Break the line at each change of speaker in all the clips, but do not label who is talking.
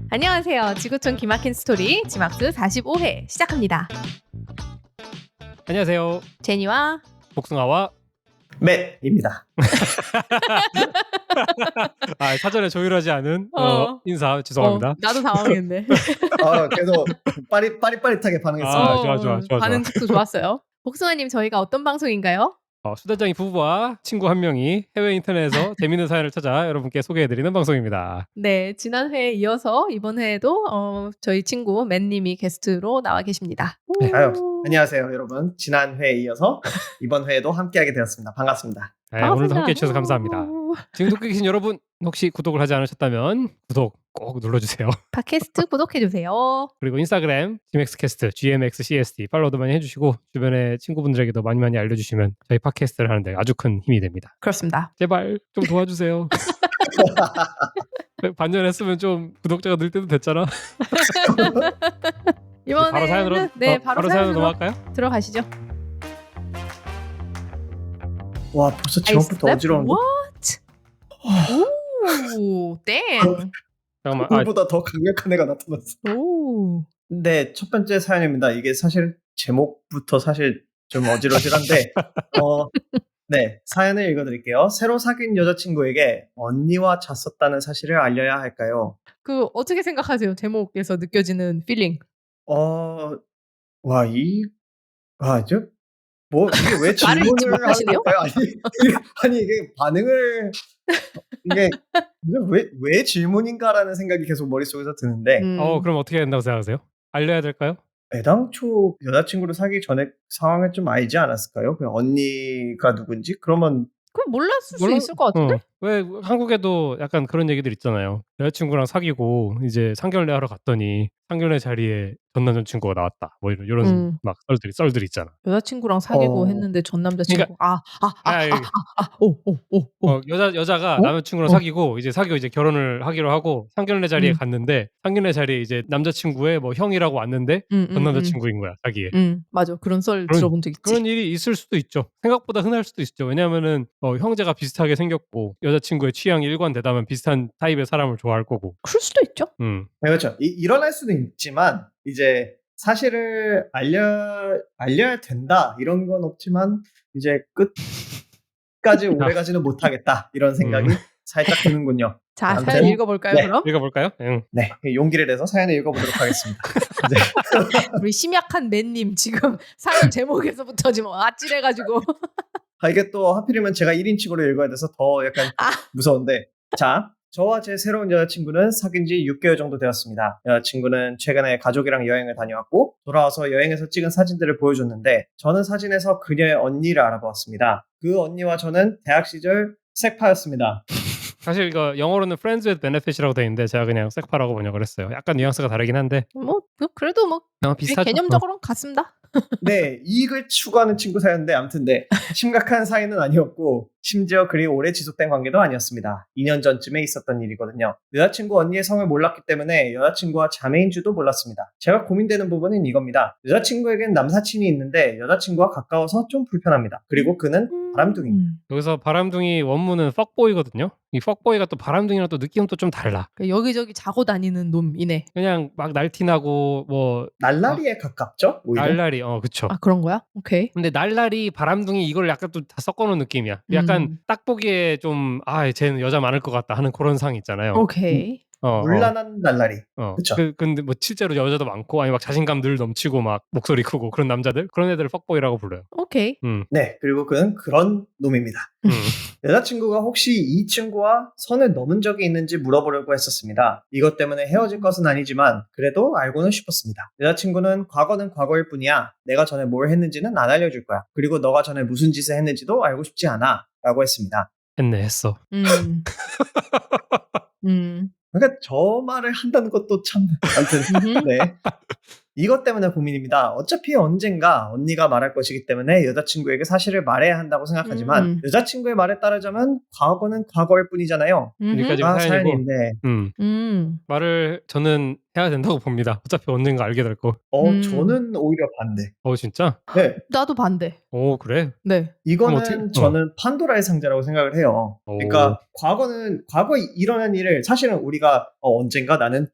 안녕하세요. 지구촌 기막힌 스토리 지막스 45회 시작합니다.
안녕하세요.
제니와
복숭아와
맷입니다.
사전에 조율하지 않은 인사 죄송합니다.
나도 당황했네.
그래도 빠릿빠릿하게 반응했어요.
좋아.
반응도 좋았어요. 복숭아님, 저희가 어떤 방송인가요?
수다장이 부부와 친구 한 명이 해외 인터넷에서 재밌는 사연을 찾아 여러분께 소개해드리는 방송입니다.
네, 지난 회에 이어서 이번 회에도 저희 친구 맨님이 게스트로 나와 계십니다.
네.
안녕하세요, 여러분. 지난 회에 이어서 이번 회에도 함께하게 되었습니다. 반갑습니다.
네, 오늘도 함께해 주셔서 감사합니다. 지금 듣고 계신 여러분 혹시 구독을 하지 않으셨다면 구독 꼭 눌러주세요.
팟캐스트 구독해주세요.
그리고 인스타그램 gmxcast, gmxcst 팔로우도 많이 해주시고 주변의 친구분들에게도 많이 알려주시면 저희 팟캐스트를 하는데 아주 큰 힘이 됩니다.
그렇습니다.
제발 좀 도와주세요. 반전했으면 좀 구독자가 늘 때도 됐잖아.
이번에는
바로 사연으로
바로
사연으로 넘어갈까요?
들어가시죠.
와, 벌써 제목부터 어지러운데?
What? 오, 땡.
잠깐만.
그보다 더 강력한 애가 나타났어.
오.
네, 첫 번째 사연입니다. 이게 사실 제목부터 사실 좀 어지러질한데 네, 사연을 읽어드릴게요. 새로 사귄 여자친구에게 언니와 잤었다는 사실을 알려야 할까요?
어떻게 생각하세요? 제목에서 느껴지는 필링.
이게 왜
말을 잊지
질문을 하는
못하시네요?
걸까요? 아니 이게 반응을 이게 왜 질문인가라는 생각이 계속 머릿속에서 드는데
그럼 어떻게 해야 된다고 생각하세요? 알려야 될까요?
애당초 여자친구를 사귀기 전에 상황을 좀 알지 않았을까요? 그냥 언니가 누군지? 그러면
그럼 몰랐을 수 있을 것 같은데?
왜 한국에도 약간 그런 얘기들 있잖아요. 여자친구랑 사귀고 이제 상견례 하러 갔더니 상견례 자리에 전 남자친구가 나왔다. 뭐 이런 막 썰들이 있잖아.
여자친구랑 사귀고 했는데 전 남자친구
여자가 남자친구랑 사귀고 이제 결혼을 하기로 하고 상견례 자리에 갔는데 상견례 자리에 이제 남자친구의 뭐 형이라고 왔는데 전 남자친구인 거야, 자기의.
맞아. 그런 썰 들어본 적 있지.
그런 일이 있을 수도 있죠. 생각보다 흔할 수도 있죠. 왜냐면은 형제가 비슷하게 생겼고 여자친구의 취향이 일관되다면 비슷한 타입의 사람을 좋아할 거고.
그럴 수도 있죠.
네, 그렇죠. 일어날 수도 있지만 이제 사실을 알려야 된다 이런 건 없지만 이제 끝까지 오래가지는 못하겠다 이런 생각이 살짝 드는군요.
자, 사연 읽어볼까요?
네.
그럼?
읽어볼까요?
네, 용기를 내서 사연을 읽어보도록 하겠습니다.
우리 심약한 맨님 지금 사연 제목에서부터 지금 아찔해가지고.
이게 또 하필이면 제가 1인칭으로 읽어야 돼서 더 약간 무서운데, 자, 저와 제 새로운 여자친구는 사귄 지 6개월 정도 되었습니다. 여자친구는 최근에 가족이랑 여행을 다녀왔고 돌아와서 여행에서 찍은 사진들을 보여줬는데 저는 사진에서 그녀의 언니를 알아보았습니다. 그 언니와 저는 대학 시절 색파였습니다.
사실 이거 영어로는 friends with benefit이라고 돼 있는데 제가 그냥 색파라고 번역을 했어요. 약간 뉘앙스가 다르긴 한데
그래도
비슷하죠.
개념적으로는 같습니다.
네, 이익을 추구하는 친구 사이였는데 아무튼 네, 심각한 사이는 아니었고 심지어 그리 오래 지속된 관계도 아니었습니다. 2년 전쯤에 있었던 일이거든요. 여자친구 언니의 성을 몰랐기 때문에 여자친구와 자매인 줄도 몰랐습니다. 제가 고민되는 부분은 이겁니다. 여자친구에겐 남사친이 있는데 여자친구와 가까워서 좀 불편합니다. 그리고 그는 바람둥이입니다.
여기서 바람둥이 원문은 fuckboy거든요. 이 fuckboy가 또 바람둥이랑 또 느낌은 또 좀 달라.
여기저기 자고 다니는 놈이네.
그냥 막 날티나고 뭐
날라리에 가깝죠? 오히려?
날라리 그쵸.
그런 거야? 오케이.
근데 날라리 바람둥이 이걸 약간 또 다 섞어놓은 느낌이야. 약간 딱 보기에 좀 쟤는 여자 많을 것 같다 하는 그런 상 있잖아요.
오케이.
물란한 날라리. 그쵸.
근데 뭐 실제로 여자도 많고 아니 막 자신감 늘 넘치고 막 목소리 크고 그런 남자들 그런 애들을 fuckboy라고 불러요.
오케이.
네, 그리고 그는 그런 놈입니다. 여자친구가 혹시 이 친구와 선을 넘은 적이 있는지 물어보려고 했었습니다. 이것 때문에 헤어질 것은 아니지만 그래도 알고는 싶었습니다. 여자친구는 과거는 과거일 뿐이야. 내가 전에 뭘 했는지는 안 알려줄 거야. 그리고 너가 전에 무슨 짓을 했는지도 알고 싶지 않아. 라고 했습니다.
했어.
그러니까 저 말을 한다는 것도 참 아무튼 네. 이것 때문에 고민입니다. 어차피 언젠가 언니가 말할 것이기 때문에 여자친구에게 사실을 말해야 한다고 생각하지만 여자친구의 말에 따르자면 과거는 과거일 뿐이잖아요.
여기까지가 사연이고
사연인데
말을 저는 해야 된다고 봅니다. 어차피 언젠가 알게 될 거.
저는 오히려 반대.
진짜?
네.
나도 반대.
그래?
네.
이거는 저는 판도라의 상자라고 생각을 해요. 그러니까 과거에 일어난 일을 사실은 우리가 언젠가 나는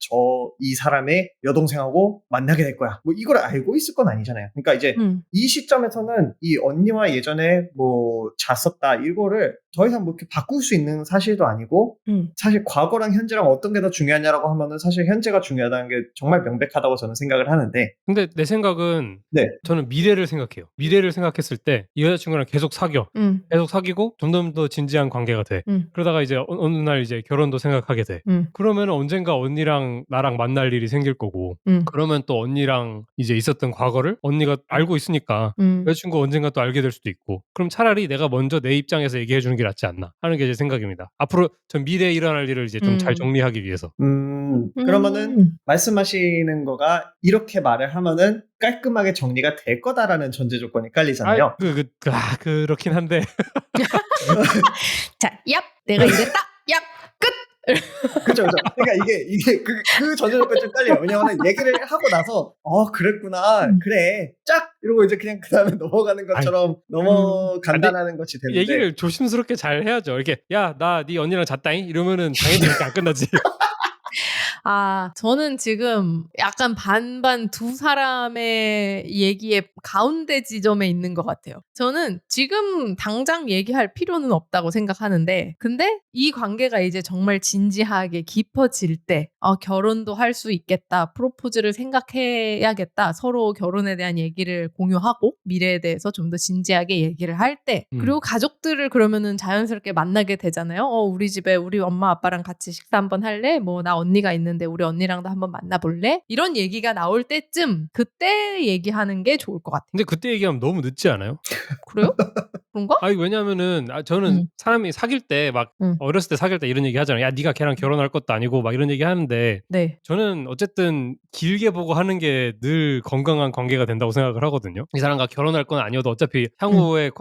이 사람의 여동생하고 만나게 될 거야. 뭐 이걸 알고 있을 건 아니잖아요. 그러니까 이제 이 시점에서는 이 언니와 예전에 뭐 잤었다 이거를 더 이상 뭐 이렇게 바꿀 수 있는 사실도 아니고 사실 과거랑 현재랑 어떤 게 더 중요하냐라고 하면은 사실 현재가 중요하다는 게 정말 명백하다고 저는 생각을 하는데
근데 내 생각은
네.
저는 미래를 생각해요. 미래를 생각했을 때 이 여자친구랑 계속 사겨. 계속 사귀고 점점 더 진지한 관계가 돼. 그러다가 이제 어느 날 이제 결혼도 생각하게 돼. 그러면 언젠가 언니랑 나랑 만날 일이 생길 거고 그러면 또 언니랑 이제 있었던 과거를 언니가 알고 있으니까 여자친구 언젠가 또 알게 될 수도 있고 그럼 차라리 내가 먼저 내 입장에서 얘기해 주는 게 낫지 않나 하는 게 제 생각입니다. 앞으로 전 미래에 일어날 일을 이제 좀 잘 정리하기 위해서.
그러면은 말씀하시는 거가 이렇게 말을 하면은 깔끔하게 정리가 될 거다라는 전제 조건이 깔리잖아요.
그렇긴 한데.
자, 얍! 내가 이랬다! 얍! 끝!
그쵸. 그러니까 이게 그 전제 조건이 좀 깔려요. 왜냐면은 얘기를 하고 나서 그랬구나. 그래. 짝! 이러고 이제 그냥 그 다음에 넘어가는 것처럼 넘어간다라는 것이 되는데.
얘기를 조심스럽게 잘 해야죠. 이렇게, 야, 나 네 언니랑 잤다잉? 이러면은 당연히 이렇게 안 끝나지.
저는 지금 약간 반반 두 사람의 얘기의 가운데 지점에 있는 것 같아요. 저는 지금 당장 얘기할 필요는 없다고 생각하는데, 근데 이 관계가 이제 정말 진지하게 깊어질 때, 결혼도 할 수 있겠다, 프로포즈를 생각해야겠다, 서로 결혼에 대한 얘기를 공유하고, 미래에 대해서 좀 더 진지하게 얘기를 할 때, 그리고 가족들을 그러면은 자연스럽게 만나게 되잖아요. 우리 집에 우리 엄마 아빠랑 같이 식사 한번 할래? 뭐 나 언니가 있는데 우리 언니랑도 한번 만나볼래? 이런 얘기가 나올 때쯤 그때 얘기하는 게 좋을 것 같아요.
근데 그때 얘기하면 너무 늦지 않아요?
그래요? 그런가?
아니 왜냐면은 저는 사람이 사귈 때 막 어렸을 때 사귈 때 이런 얘기 하잖아요. 야 네가 걔랑 결혼할 것도 아니고 막 이런 얘기 하는데
네.
저는 어쨌든 길게 보고 하는 게 늘 건강한 관계가 된다고 생각을 하거든요. 이 사람과 결혼할 건 아니어도 어차피 향후에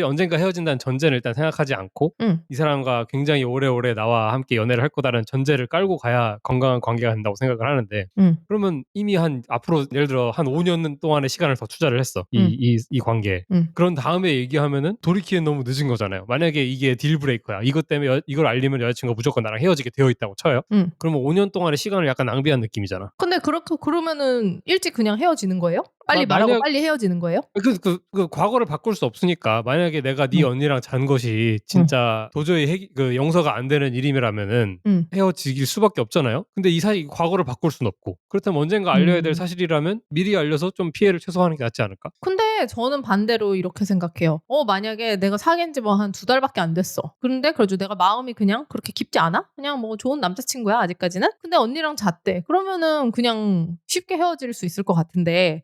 언젠가 헤어진다는 전제는 일단 생각하지 않고 이 사람과 굉장히 오래오래 나와 함께 연애를 할 거다라는 전제를 깔고 가야 건강한 관계가 된다고 생각을 하는데 그러면 이미 앞으로 예를 들어 한 5년 동안의 시간을 더 투자를 했어. 이 관계에. 그런 다음에 얘기하면은 돌이키는 너무 늦은 거잖아요. 만약에 이게 딜브레이커야. 이것 때문에 이걸 알리면 여자친구가 무조건 나랑 헤어지게 되어 있다고 쳐요. 그러면 5년 동안의 시간을 약간 낭비한 느낌이잖아.
근데 그러면은 일찍 그냥 헤어지는 거예요? 빨리 말하고 빨리 헤어지는 거예요?
그 과거를 바꿀 수 없으니까 만약에 내가 네 언니랑 잔 것이 진짜 도저히 용서가 안 되는 일이라면은 헤어지길 수밖에 없잖아요. 근데 이 사이 과거를 바꿀 수는 없고 그렇다면 언젠가 알려야 될 사실이라면 미리 알려서 좀 피해를 최소화하는 게 낫지 않을까?
근데 저는 반대로 이렇게 생각해요. 만약에 내가 사귄 지 뭐 한 2달밖에 안 됐어. 그런데 그래도 내가 마음이 그냥 그렇게 깊지 않아? 그냥 뭐 좋은 남자친구야 아직까지는? 근데 언니랑 잤대. 그러면은 그냥 쉽게 헤어질 수 있을 것 같은데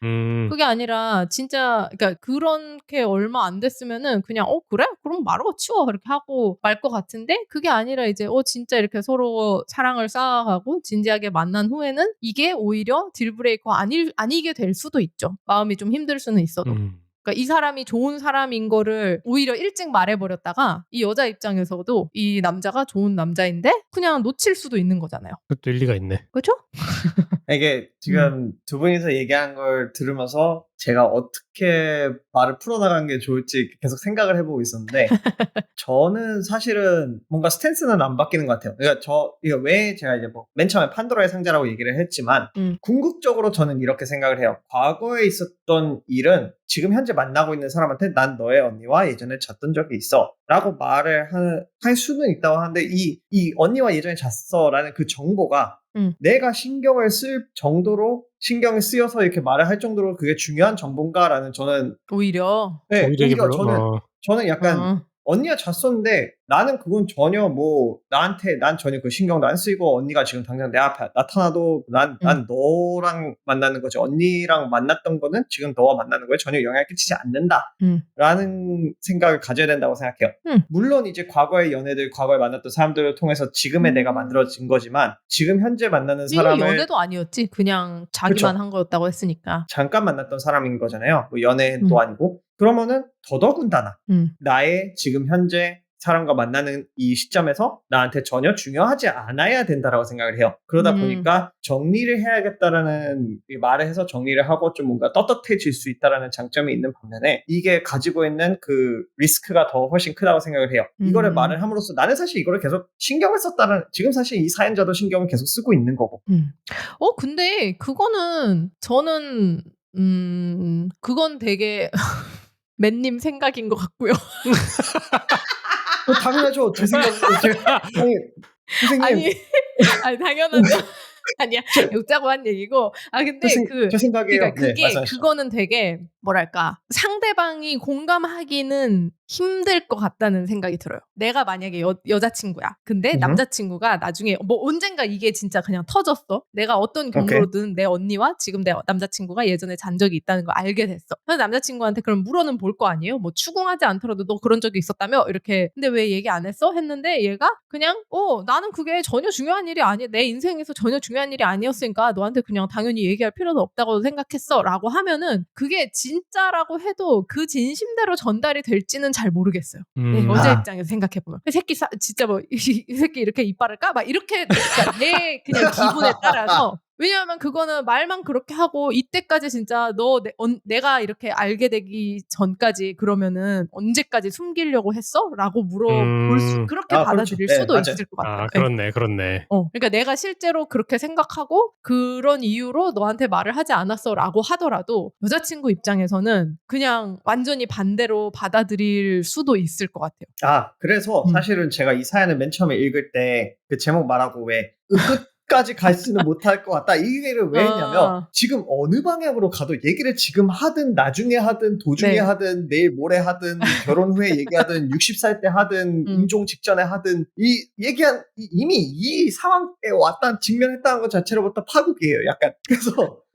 그게 아니라 진짜 그러니까 그렇게 얼마 안 됐으면은 그냥 그래? 그럼 말하고 치워 이렇게 하고 말 것 같은데 그게 아니라 이제 진짜 이렇게 서로 사랑을 쌓아가고 진지하게 만난 후에는 이게 오히려 딜브레이커 아니게 될 수도 있죠. 마음이 좀 힘들 수는 있어도. 그러니까 이 사람이 좋은 사람인 거를 오히려 일찍 말해버렸다가 이 여자 입장에서도 이 남자가 좋은 남자인데 그냥 놓칠 수도 있는 거잖아요.
그것도 일리가 있네.
그렇죠?
이게 지금 두 분이서 얘기한 걸 들으면서 제가 어떻게 말을 풀어나가는 게 좋을지 계속 생각을 해보고 있었는데 저는 사실은 뭔가 스탠스는 안 바뀌는 것 같아요. 그러니까 이거 왜 제가 이제 맨 처음에 판도라의 상자라고 얘기를 했지만 궁극적으로 저는 이렇게 생각을 해요. 과거에 있었던 일은 지금 현재 만나고 있는 사람한테 난 너의 언니와 예전에 잤던 적이 있어 라고 말을 할 수는 있다고 하는데 이 언니와 예전에 잤어 라는 그 정보가 내가 신경을 쓸 정도로 신경이 쓰여서 이렇게 말을 할 정도로 그게 중요한 정보인가라는 저는
오히려
오히려 저는 약간 언니가 잤었는데 나는 그건 전혀 난 전혀 그 신경도 안 쓰이고 언니가 지금 당장 내 앞에 나타나도 난 너랑 만나는 거지 언니랑 만났던 거는 지금 너와 만나는 거에 전혀 영향을 끼치지 않는다 라는 생각을 가져야 된다고 생각해요. 물론 이제 과거의 연애들 과거에 만났던 사람들을 통해서 지금의 내가 만들어진 거지만 지금 현재 만나는 사람을
연애도 아니었지 그냥 자기만 한 거였다고 했으니까
잠깐 만났던 사람인 거잖아요. 뭐 연애도 아니고 그러면은 더더군다나 나의 지금 현재 사람과 만나는 이 시점에서 나한테 전혀 중요하지 않아야 된다라고 생각을 해요. 그러다 보니까 정리를 해야겠다라는 말을 해서 정리를 하고 좀 뭔가 떳떳해질 수 있다라는 장점이 있는 반면에 이게 가지고 있는 그 리스크가 더 훨씬 크다고 생각을 해요. 이거를 말을 함으로써 나는 사실 이거를 계속 신경을 썼다는, 지금 사실 이 사연자도 신경을 계속 쓰고 있는 거고.
근데 그거는 저는 그건 되게 맨님 생각인 것 같고요.
당연하죠. 제 생각으로 아니 선생님
아니 당연하죠. 아니야, 웃자고 한 얘기고. 근데
제 생각이에요.
그러니까
네, 말씀하시죠.
그거는 되게 뭐랄까, 상대방이 공감하기는 힘들 것 같다는 생각이 들어요. 내가 만약에 여자친구야. 근데 남자친구가 나중에 뭐 언젠가 이게 진짜 그냥 터졌어. 내가 어떤 경로로든 내 언니와 지금 내 남자친구가 예전에 잔 적이 있다는 걸 알게 됐어. 그래서 남자친구한테 그럼 물어는 볼 거 아니에요? 뭐 추궁하지 않더라도 너 그런 적이 있었다며? 이렇게. 근데 왜 얘기 안 했어? 했는데 얘가 그냥 나는 그게 전혀 중요한 일이 아니야. 내 인생에서 전혀 중요한 일이 아니었으니까 너한테 그냥 당연히 얘기할 필요도 없다고 생각했어 라고 하면은, 그게 진짜라고 해도 그 진심대로 전달이 될지는 잘 모르겠어요. 네, 여자 입장에서 생각해보면 이 새끼 진짜 뭐 이 새끼 이렇게 이빨을 까? 막 이렇게, 그러니까 내 그냥 기분에 따라서. 왜냐하면 그거는 말만 그렇게 하고 이때까지 진짜 내가 이렇게 알게 되기 전까지 그러면은 언제까지 숨기려고 했어? 라고 물어볼 수, 그렇게 받아들일
그렇죠.
수도
네,
있을 것 같아요.
그렇네.
그러니까 내가 실제로 그렇게 생각하고 그런 이유로 너한테 말을 하지 않았어 라고 하더라도 여자친구 입장에서는 그냥 완전히 반대로 받아들일 수도 있을 것 같아요.
그래서 사실은 제가 이 사연을 맨 처음에 읽을 때 그 제목 말하고 왜 끝까지 가지는 못할 것 같다, 이 얘기를 왜 했냐면 지금 어느 방향으로 가도 얘기를 지금 하든 나중에 하든 도중에 하든 내일 모레 하든 결혼 후에 얘기하든 60살 때 하든 임종 직전에 하든 이미 이 상황에 왔다 직면했다는 것 자체로부터 파국이에요, 약간. 그래서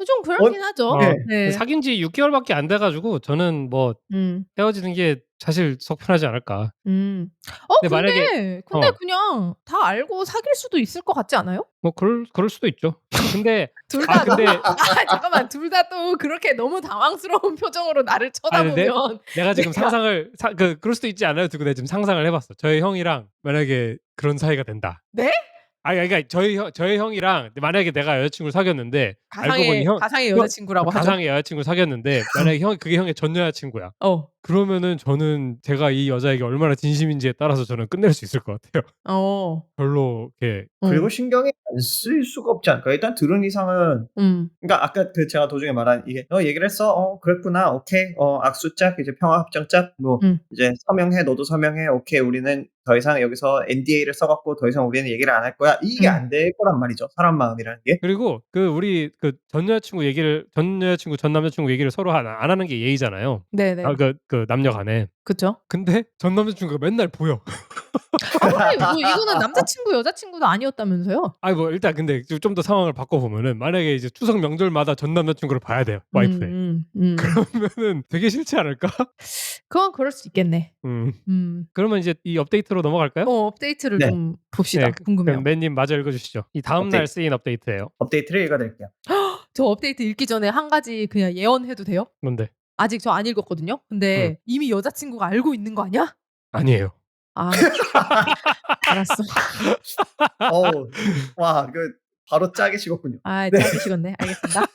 좀 그렇긴 하죠. 네.
사귄 지 6개월밖에 안 돼가지고 저는 뭐 헤어지는 게 사실 속 편하지 않을까.
근데
만약에
그냥 다 알고 사귈 수도 있을 것 같지 않아요?
뭐 그럴 수도 있죠. 근데
둘 다 잠깐만, 둘 다 또 그렇게 너무 당황스러운 표정으로 나를 쳐다보면
내가 지금 상상을 그럴 수도 있지 않아요? 두고 내가 지금 상상을 해봤어. 저희 형이랑 만약에 그런 사이가 된다.
네?
그러니까 저희 형이랑 만약에 내가 여자친구를 사귀었는데 알고 보니
가상의 여자친구라고 하죠.
가상의 여자친구를 사귀었는데 만약에 그게 형의 전 여자친구야. 그러면은 저는 제가 이 여자에게 얼마나 진심인지에 따라서 저는 끝낼 수 있을 것 같아요. 별로 이렇게.
그리고 신경이 안 쓰일 수가 없지 않을까. 일단 들은 이상은 그러니까 아까 제가 도중에 말한 이게 얘기를 했어. 그랬구나. 오케이. 악수 짝, 이제 평화 합정 짝, 뭐 이제 서명해. 너도 서명해. 오케이. 우리는 더 이상 여기서 NDA를 써갖고 더 이상 우리는 얘기를 안 할 거야. 이게 안 될 거란 말이죠. 사람 마음이라는 게.
그리고 우리 전 여자친구 전 남자친구 얘기를 서로 안 하는 게 예의잖아요.
네네.
그 남녀간에.
그쵸.
근데 전 남자친구가 맨날 보여.
근데 뭐 이거는 남자친구 여자친구도 아니었다면서요?
뭐 일단 근데 좀 더 상황을 바꿔보면은 만약에 이제 추석 명절마다 전 남자친구를 봐야 돼요, 와이프의. 그러면은 되게 싫지 않을까?
그건 그럴 수 있겠네.
그러면 이제 이 업데이트로 넘어갈까요?
업데이트를 좀 봅시다. 궁금해요.
그럼 맨님 마저 읽어주시죠. 이 다음날 쓰인 업데이트예요.
업데이트를 읽어드릴게요.
저 업데이트 읽기 전에 한 가지 그냥 예언해도 돼요?
뭔데?
아직 저 안 읽었거든요. 근데 이미 여자친구가 알고 있는 거 아니야?
아니에요.
알았어.
와, 바로 짜게 식었군요.
짜게 식었네. 알겠습니다.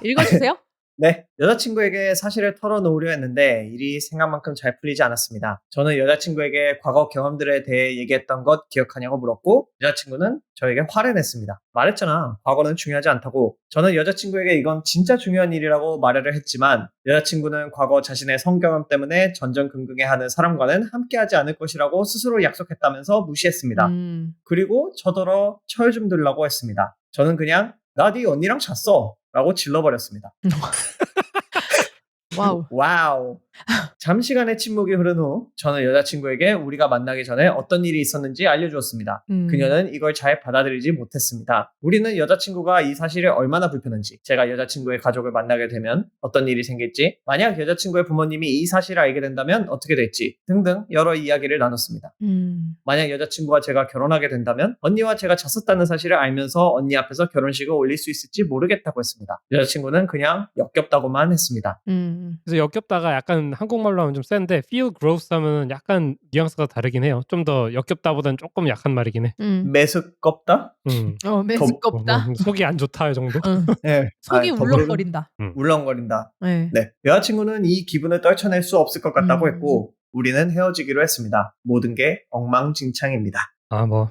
읽어주세요.
네, 여자친구에게 사실을 털어놓으려 했는데 일이 생각만큼 잘 풀리지 않았습니다. 저는 여자친구에게 과거 경험들에 대해 얘기했던 것 기억하냐고 물었고 여자친구는 저에게 화를 냈습니다. 말했잖아, 과거는 중요하지 않다고. 저는 여자친구에게 이건 진짜 중요한 일이라고 말을 했지만 여자친구는 과거 자신의 성경험 때문에 전전긍긍해하는 사람과는 함께하지 않을 것이라고 스스로 약속했다면서 무시했습니다. 그리고 저더러 철 좀 들라고 했습니다. 저는 그냥 나 네 언니랑 잤어 라고 질러버렸습니다. 와우. 잠시간의 침묵이 흐른 후 저는 여자친구에게 우리가 만나기 전에 어떤 일이 있었는지 알려주었습니다. 그녀는 이걸 잘 받아들이지 못했습니다. 우리는 여자친구가 이 사실에 얼마나 불편한지, 제가 여자친구의 가족을 만나게 되면 어떤 일이 생길지, 만약 여자친구의 부모님이 이 사실을 알게 된다면 어떻게 될지 등등 여러 이야기를 나눴습니다. 만약 여자친구와 제가 결혼하게 된다면 언니와 제가 잤었다는 사실을 알면서 언니 앞에서 결혼식을 올릴 수 있을지 모르겠다고 했습니다. 여자친구는 그냥 역겹다고만 했습니다.
그래서 역겹다가 약간 약간 한국말로 하면 좀 센데 feel gross 하면 약간 뉘앙스가 다르긴 해요. 좀 더 역겹다보다는 조금 약한 말이긴 해.
매스껍다?
매스껍다.
속이 안 좋다 정도?
네.
속이
더불어
울렁거린다.
울렁거린다.
네.
네. 여자친구는 이 기분을 떨쳐낼 수 없을 것 같다고 했고 우리는 헤어지기로 했습니다. 모든 게 엉망진창입니다.
뭐.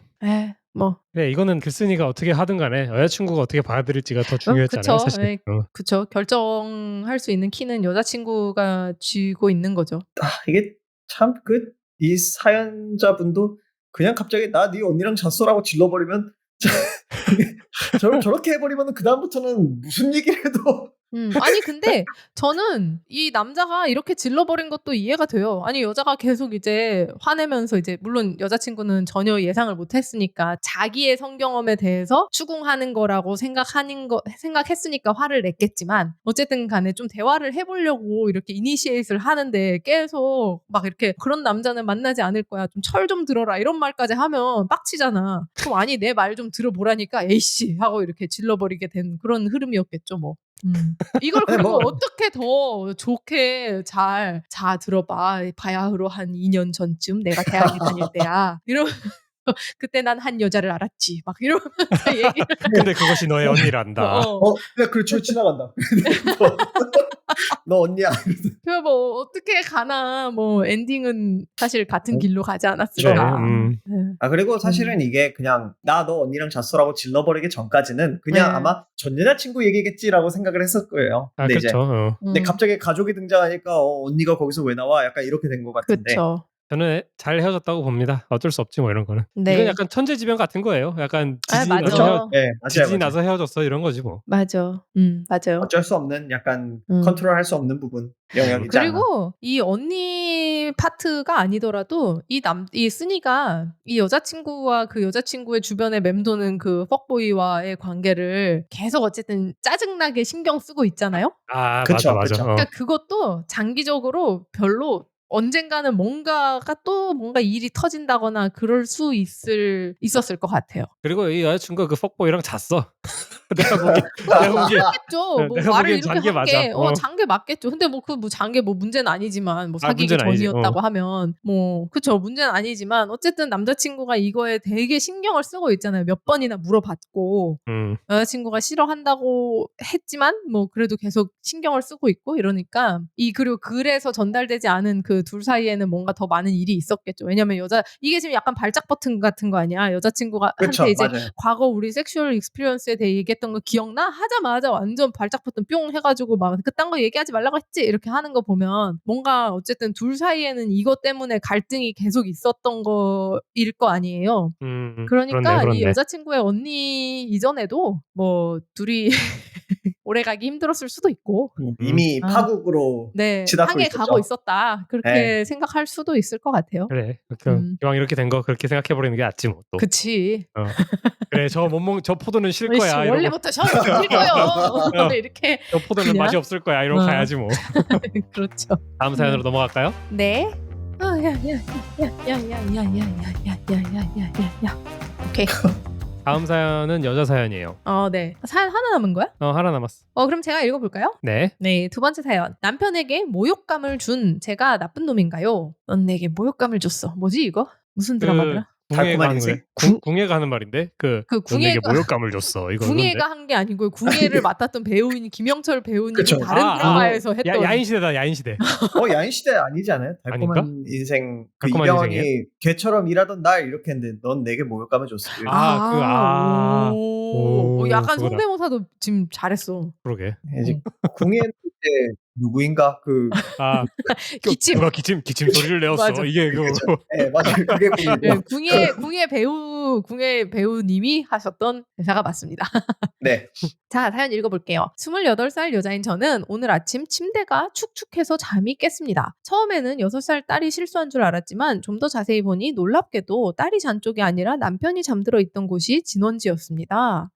뭐.
그래, 이거는 글쓴이가 어떻게 하든 간에 여자친구가 어떻게 받아들일지가 더 중요했잖아요,
그쵸.
사실.
그쵸. 결정할 수 있는 키는 여자친구가 쥐고 있는 거죠.
이게 참 이 사연자분도 그냥 갑자기 나 네 언니랑 잤어라고 질러버리면 저렇게 해버리면 그 다음부터는 무슨 얘기를 해도
아니 근데 저는 이 남자가 이렇게 질러버린 것도 이해가 돼요. 아니 여자가 계속 이제 화내면서 이제 물론 여자친구는 전혀 예상을 못했으니까 자기의 성경험에 대해서 추궁하는 거라고 생각했으니까 화를 냈겠지만 어쨌든 간에 좀 대화를 해보려고 이렇게 이니시에이트를 하는데 계속 막 이렇게 그런 남자는 만나지 않을 거야. 좀 철 좀 들어라 이런 말까지 하면 빡치잖아. 그럼 아니 내 말 좀 들어보라니까 에이씨 하고 이렇게 질러버리게 된 그런 흐름이었겠죠 뭐. 이걸 그리고 어떻게 더 좋게 자 들어봐. 바야흐로 한 2년 전쯤 내가 대학에 다닐 때야. 이러면서 그때 난 한 여자를 알았지. 막 이러면서 얘기를.
근데 그것이 너의 언니란다.
그냥 그렇죠 지나간다. 너 언니야.
그 뭐 어떻게 가나 뭐 엔딩은 사실 같은 길로 가지 않았을까.
그리고 사실은 이게 그냥 나 너 언니랑 잤어라고 질러버리기 전까지는 그냥 아마 전 여자친구 얘기겠지라고 생각을 했을 거예요. 근데
그렇죠.
근데 갑자기 가족이 등장하니까 언니가 거기서 왜 나와? 약간 이렇게 된 것 같은데.
그렇죠.
저는 잘 헤어졌다고 봅니다. 어쩔 수 없지 뭐 이런 거는.
네.
이건 약간 천재지변 같은 거예요. 약간
맞아.
나서 헤어졌어 이런 거지 뭐.
맞아. 맞아요.
어쩔 수 없는 약간 컨트롤할 수 없는 부분 영역이지 않나.
그리고 이 언니 파트가 아니더라도 이 쓰니가 이 여자친구와 그 여자친구의 주변에 맴도는 그 퍽보이와의 관계를 계속 어쨌든 짜증나게 신경 쓰고 있잖아요.
그쵸,
맞아.
그러니까 그것도 장기적으로 별로 언젠가는 뭔가 일이 터진다거나 그럴 수 있었을 것 같아요.
그리고 이 여자친구가 그 퍽보이랑 잤어. 내가 보기엔
맞겠죠. 뭐
내가
말을
보기엔
이렇게
잔게
한
맞아.
게 잔 게 맞겠죠. 근데 뭐 잔 게 뭐 문제는 아니지만 뭐 사귀기
문제는 아니지.
전이었다고 하면 뭐 그쵸 문제는 아니지만 어쨌든 남자친구가 이거에 되게 신경을 쓰고 있잖아요. 몇 번이나 물어봤고 여자친구가 싫어한다고 했지만 뭐 그래도 계속 신경을 쓰고 있고 이러니까 그리고 그래서 전달되지 않은 그 둘 사이에는 뭔가 더 많은 일이 있었겠죠. 왜냐면 이게 지금 약간 발작 버튼 같은 거 아니야. 여자친구가 한테 이제
맞아요.
과거 우리 섹슈얼 익스피리언스에 대해 얘기했던 거 기억나? 하자마자 완전 발작 버튼 뿅 해가지고 막 그딴 거 얘기하지 말라고 했지 이렇게 하는 거 보면 뭔가 어쨌든 둘 사이에는 이것 때문에 갈등이 계속 있었던 거일 거 아니에요. 그러니까
그렇네.
이 여자친구의 언니 이전에도 뭐 둘이 오래가기 힘들었을 수도 있고
이미 파국으로 치닫고
향해
있었죠.
가고 있었다 그렇게 생각할 수도 있을 것 같아요.
그래. 기왕 이렇게 된 거 그렇게 생각해버리는 게 낫지 뭐 또.
그치.
그래 저 포도는 쉴 거야.
원래부터 쉴 거요. 이렇게
저 포도는 맛이 없을 거야. 이러고 가야지 뭐.
그렇죠.
다음 사연으로 넘어갈까요?
네. 오케이.
다음 사연은 여자 사연이에요.
네. 사연 하나 남은 거야?
하나 남았어.
그럼 제가 읽어볼까요?
네.
네, 두 번째 사연. 남편에게 모욕감을 준 제가 나쁜 놈인가요? 넌 내게 모욕감을 줬어. 뭐지 이거? 무슨 드라마더라?
달콤한 인생.
궁예가 하는 말인데 넌 내게 모욕감을 줬어. 이거
궁예가 한 게 아니고 궁예를 맡았던 배우인 김영철 배우님이 다른 드라마에서 했던
야인시대다. 야인시대.
야인시대 아니지 않아요? 달콤한
아닌가?
인생
달콤한
이병헌이 걔처럼 일하던 날 이렇게 했는데 넌 내게 모욕감을 줬어.
약간 성대모사도 지금 잘했어.
그러게.
궁예는 이제 누구인가
기침.
누가 기침 소리를 내었어.
맞아.
이게
네, 맞아요. 그게
궁예 배우님이 하셨던 대사가 맞습니다.
네.
자, 사연 읽어볼게요. 28살 여자인 저는 오늘 아침 침대가 축축해서 잠이 깼습니다. 처음에는 6살 딸이 실수한 줄 알았지만 좀 더 자세히 보니 놀랍게도 딸이 잔 쪽이 아니라 남편이 잠들어 있던 곳이 진원지였습니다.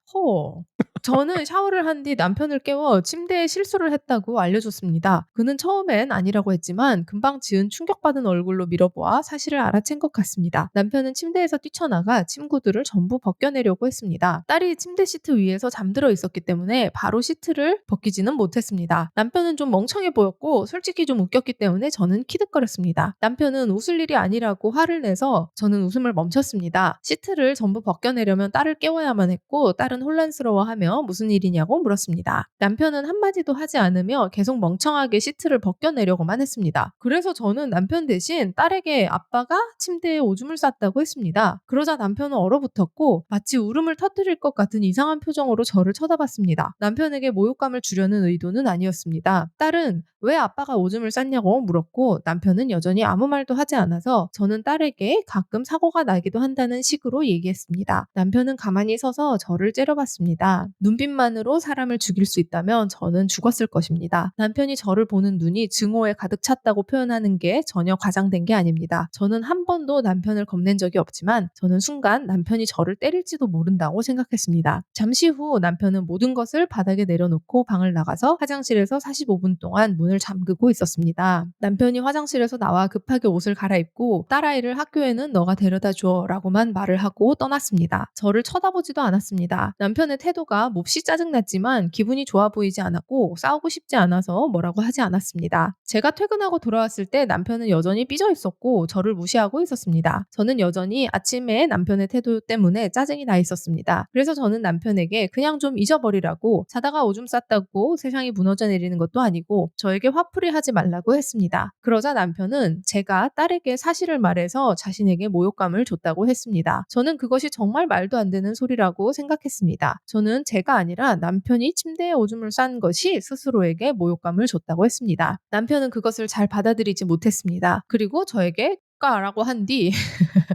저는 샤워를 한 뒤 남편을 깨워 침대에 실수를 했다고 알려줬습니다. 그는 처음엔 아니라고 했지만 금방 지은 충격받은 얼굴로 밀어보아 사실을 알아챈 것 같습니다. 남편은 침대에서 뛰쳐나가 침구들을 전부 벗겨내려고 했습니다. 딸이 침대 시트 위에서 잠들어 있었기 때문에 바로 시트를 벗기지는 못했습니다. 남편은 좀 멍청해 보였고 솔직히 좀 웃겼기 때문에 저는 키득거렸습니다. 남편은 웃을 일이 아니라고 화를 내서 저는 웃음을 멈췄습니다. 시트를 전부 벗겨내려면 딸을 깨워야만 했고 딸은 혼란스러워하며 무슨 일이냐고 물었습니다. 남편은 한마디도 하지 않으며 계속 멍청하게 시트를 벗겨내려고만 했습니다. 그래서 저는 남편 대신 딸에게 아빠가 침대에 오줌을 쌌다고 했습니다. 그러자 남편은 얼어붙었고 마치 울음을 터뜨릴 것 같은 이상한 표정으로 저를 쳐다봤습니다. 남편에게 모욕감을 주려는 의도는 아니었습니다. 딸은 왜 아빠가 오줌을 쌌냐고 물었고 남편은 여전히 아무 말도 하지 않아서 저는 딸에게 가끔 사고가 나기도 한다는 식으로 얘기했습니다. 남편은 가만히 서서 저를 째려봤습니다. 눈빛만으로 사람을 죽일 수 있다면 저는 죽었을 것입니다. 남편이 저를 보는 눈이 증오에 가득 찼다고 표현하는 게 전혀 과장된 게 아닙니다. 저는 한 번도 남편을 겁낸 적이 없지만 저는 순간 남편이 저를 때릴지도 모른다고 생각했습니다. 잠시 후 남편은 모든 것을 바닥에 내려놓고 방을 나가서 화장실에서 45분 동안 문을 잠그고 있었습니다. 남편이 화장실에서 나와 급하게 옷을 갈아입고 딸아이를 학교에는 너가 데려다 줘 라고만 말을 하고 떠났습니다. 저를 쳐다보지도 않았습니다. 남편의 태도가 몹시 짜증났지만 기분이 좋아 보이지 않았고 싸우고 싶지 않아서 뭐라고 하지 않았습니다. 제가 퇴근하고 돌아왔을 때 남편은 여전히 삐져 있었고 저를 무시하고 있었습니다. 저는 여전히 아침에 남편의 태도 때문에 짜증이 나 있었습니다. 그래서 저는 남편에게 그냥 좀 잊어버리라고 자다가 오줌 쌌다고 세상이 무너져 내리는 것도 아니고 저에게 화풀이 하지 말라고 했습니다. 그러자 남편은 제가 딸에게 사실을 말해서 자신에게 모욕감을 줬다고 했습니다. 저는 그것이 정말 말도 안 되는 소리라고 생각했습니다. 저는 제가 아니라 남편이 침대에 오줌을 싼 것이 스스로에게 모욕감을 줬다고 했습니다. 남편은 그것을 잘 받아들이지 못했습니다. 그리고 저에게 라고 한 뒤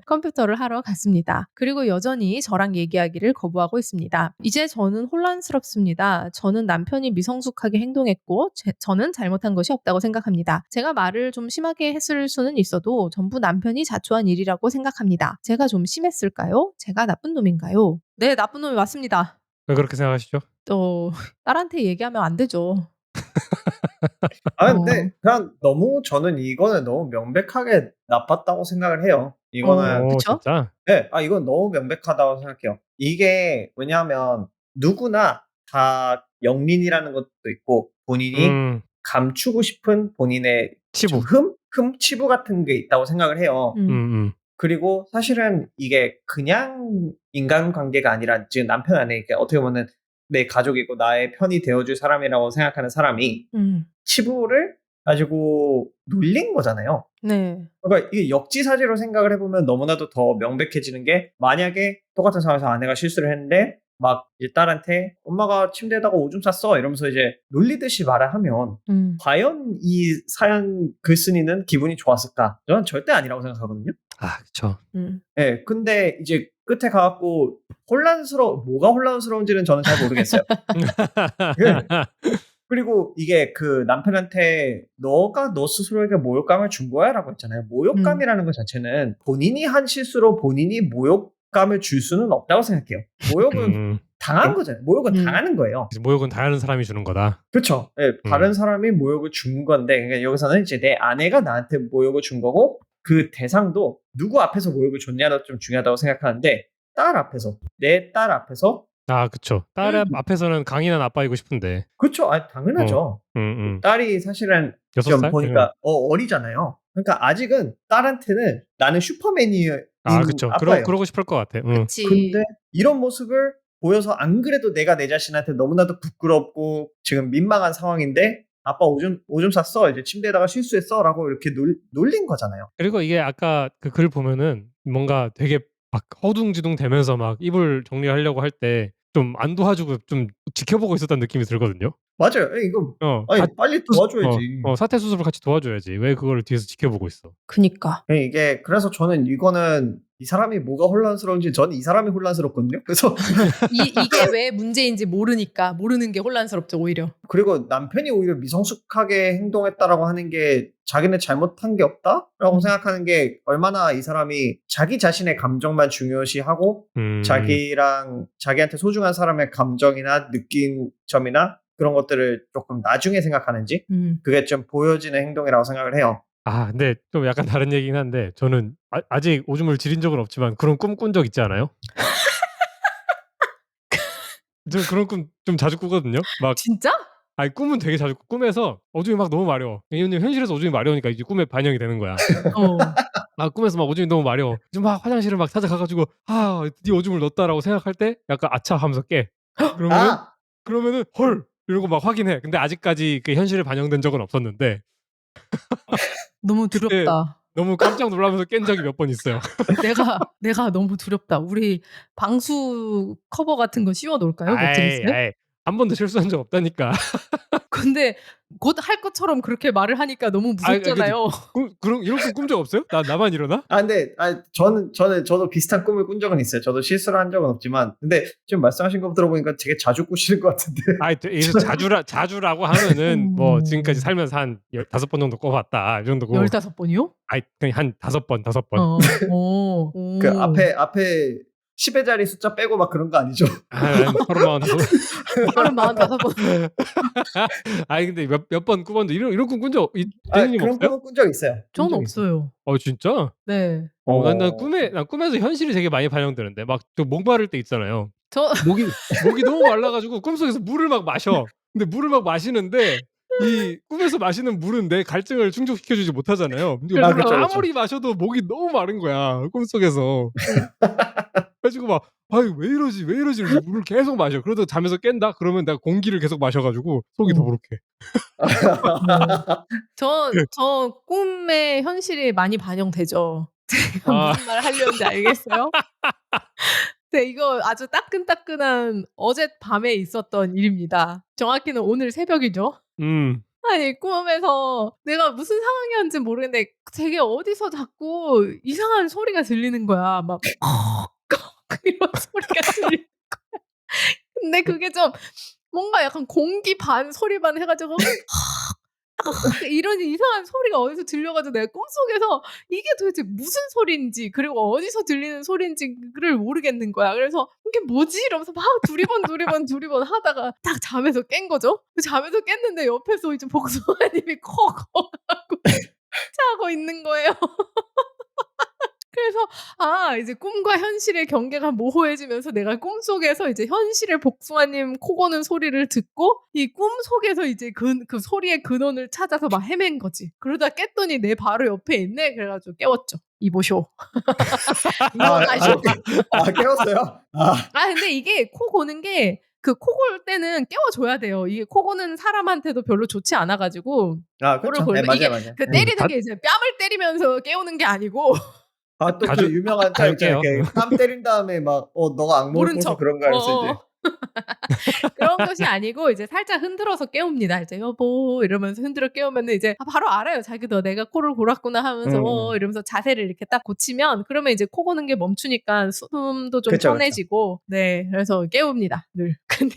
컴퓨터를 하러 갔습니다. 그리고 여전히 저랑 얘기하기를 거부하고 있습니다. 이제 저는 혼란스럽습니다. 저는 남편이 미성숙하게 행동했고 저는 잘못한 것이 없다고 생각합니다. 제가 말을 좀 심하게 했을 수는 있어도 전부 남편이 자초한 일이라고 생각합니다. 제가 좀 심했을까요? 제가 나쁜 놈인가요? 네, 나쁜 놈이 맞습니다.
왜 그렇게 생각하시죠?
또 딸한테 얘기하면 안 되죠.
근데 그냥 너무 저는 이거는 너무 명백하게 나빴다고 생각을 해요. 이거는
그쵸?
진짜?
네, 이건 너무 명백하다고 생각해요. 이게 왜냐하면 누구나 다 영린이라는 것도 있고 본인이 감추고 싶은 본인의
치부.
좀 치부 같은 게 있다고 생각을 해요. 그리고 사실은 이게 그냥 인간관계가 아니라 지금 남편 안에 어떻게 보면 내 가족이고 나의 편이 되어줄 사람이라고 생각하는 사람이 치부를 가지고 놀린 거잖아요.
네.
그러니까 이게 역지사지로 생각을 해보면 너무나도 더 명백해지는 게 만약에 똑같은 상황에서 아내가 실수를 했는데 막 이제 딸한테 엄마가 침대에다가 오줌 쌌어 이러면서 이제 놀리듯이 말을 하면 과연 이 사연 글쓴이는 기분이 좋았을까? 저는 절대 아니라고 생각하거든요.
그쵸.
네, 근데 이제 끝에 가갖고 뭐가 혼란스러운지는 저는 잘 모르겠어요. 그리고 이게 그 남편한테 너가 너 스스로에게 모욕감을 준 거야? 라고 했잖아요. 모욕감이라는 것 자체는 본인이 한 실수로 본인이 모욕감을 줄 수는 없다고 생각해요. 모욕은 당한 거잖아요. 모욕은 당하는 거예요.
모욕은 다른 사람이 주는 거다.
그렇죠. 네, 다른 사람이 모욕을 준 건데 그러니까 여기서는 이제 내 아내가 나한테 모욕을 준 거고 그 대상도 누구 앞에서 모욕을 줬냐도 좀 중요하다고 생각하는데 딸 앞에서 내 딸 앞에서
그쵸. 딸 앞에서는 강인한 아빠이고 싶은데.
그쵸. 당연하죠. 딸이 사실은
6살?
좀 보니까 어리잖아요. 그러니까 아직은 딸한테는 나는 슈퍼맨인
그쵸.
아빠예요.
그러고 싶을 것 같아.
그치.
근데 이런 모습을 보여서 안 그래도 내가 내 자신한테 너무나도 부끄럽고 지금 민망한 상황인데 아빠 오줌 쌌어. 이제 침대에다가 실수했어. 라고 이렇게 놀린 거잖아요.
그리고 이게 아까 그 글 보면은 뭔가 되게 막 허둥지둥 되면서 막 이불 정리하려고 할 때 좀 안 도와주고 좀 지켜보고 있었다는 느낌이 들거든요.
맞아요. 이거 아니
사,
빨리 도와줘야지.
사태 수습을 같이 도와줘야지. 왜 그걸 뒤에서 지켜보고 있어?
그니까.
이게 그래서 저는 이거는 이 사람이 뭐가 혼란스러운지 저는 이 사람이 혼란스럽거든요. 그래서
이게 왜 문제인지 모르니까 모르는 게 혼란스럽죠 오히려.
그리고 남편이 오히려 미성숙하게 행동했다라고 하는 게 자기는 잘못한 게 없다라고 생각하는 게 얼마나 이 사람이 자기 자신의 감정만 중요시하고 자기랑 자기한테 소중한 사람의 감정이나 느낀 점이나 그런 것들을 조금 나중에 생각하는지 그게 좀 보여지는 행동이라고 생각을 해요.
근데 좀 약간 다른 얘기긴 한데 저는 아직 오줌을 지린 적은 없지만 그런 꿈 꾼 적 있지 않아요? 저 그런 꿈 좀 자주 꾸거든요. 막
진짜?
아니 꿈은 되게 자주 꿈에서 오줌이 막 너무 마려워. 왜냐면 현실에서 오줌이 마려우니까 이제 꿈에 반영이 되는 거야. 꿈에서 막 오줌이 너무 마려워. 이제 막 화장실을 막 찾아가가지고 드디어 오줌을 넣었다라고 생각할 때 약간 아차 하면서 깨. 그러면은 헐 이러고 막 확인해. 근데 아직까지 그 현실에 반영된 적은 없었는데
너무 두렵다.
너무 깜짝 놀라면서 깬 적이 몇 번 있어요.
내가 너무 두렵다. 우리 방수 커버 같은 거 씌워 놓을까요? 매트리스에?
한 번도 실수한 적 없다니까.
근데 곧 할 것처럼 그렇게 말을 하니까 너무 무섭잖아요.
그럼 이런 꿈 꾼 적 없어요? 나만 이러나?
근데 저도 비슷한 꿈을 꾼 적은 있어요. 저도 실수를 한 적은 없지만 근데 지금 말씀하신 거 들어보니까 되게 자주 꾸시는 것 같은데.
자주라고 하면은 뭐 지금까지 살면서 한 15번 정도 꿔봤다 이 정도고.
15번이요?
그냥 한 5번.
그 앞에 10의 자리 숫자 빼고 막 그런 거 아니죠?
35번.
근데 몇 번 꾸봤는데 이런 꿈 꾼 적 대리님
그런
없어요?
꿈은 꾼 적 있어요.
전 없어요.
진짜?
네.
난 꿈에서 현실이 되게 많이 반영되는데 막 또 목마를 때 있잖아요.
저
목이 너무 말라가지고 꿈속에서 물을 막 마셔. 근데 물을 막 마시는데 이 꿈에서 마시는 물은 내 갈증을 충족시켜주지 못하잖아요.
그렇죠.
아무리 마셔도 목이 너무 마른 거야 꿈속에서. 그래가지고 막 왜 이러지 이러면서 물을 계속 마셔. 그러다가 잠에서 깬다? 그러면 내가 공기를 계속 마셔가지고 속이 더부룩해.
저 꿈에 현실이 많이 반영되죠. 제가 무슨 말 하려는지 알겠어요? 네, 이거 아주 따끈따끈한 어젯밤에 있었던 일입니다. 정확히는 오늘 새벽이죠. 아니 꿈에서 내가 무슨 상황이었는지 모르겠는데 되게 어디서 자꾸 이상한 소리가 들리는 거야. 막 이런 소리가 들리는 거야. 근데 그게 좀 뭔가 약간 공기 반 소리 반 해가지고 이런 이상한 소리가 어디서 들려가지고 내가 꿈속에서 이게 도대체 무슨 소리인지 그리고 어디서 들리는 소리인지를 모르겠는 거야. 그래서 이게 뭐지? 이러면서 막 두리번 하다가 딱 잠에서 깬 거죠. 잠에서 깼는데 옆에서 이제 복숭아님이 콕 하고 자고 있는 거예요. 그래서 이제 꿈과 현실의 경계가 모호해지면서 내가 꿈속에서 이제 현실의 복숭아님 코 고는 소리를 듣고 이 꿈속에서 이제 그 소리의 근원을 찾아서 막 헤맨 거지. 그러다 깼더니 내 바로 옆에 있네. 그래가지고 깨웠죠. 이보쇼.
깨웠어요?
근데 이게 코 고는 게 그 코 골 때는 깨워줘야 돼요. 이게 코 고는 사람한테도 별로 좋지 않아가지고.
그렇죠. 네, 맞아요.
그 때리는 게 이제 뺨을 때리면서 깨우는 게 아니고.
또 그 유명한 짤 있잖아요. 뺨 때린 다음에 막 너가 악몽을 꿔서 그런 거 해서 이제.
그런 것이 아니고 이제 살짝 흔들어서 깨웁니다. 이제 여보 이러면서 흔들어 깨우면 이제 바로 알아요. 자기도 내가 코를 골았구나 하면서 이러면서 자세를 이렇게 딱 고치면 그러면 이제 코 고는 게 멈추니까 숨도 좀 편해지고. 네, 그래서 깨웁니다. 늘. 근데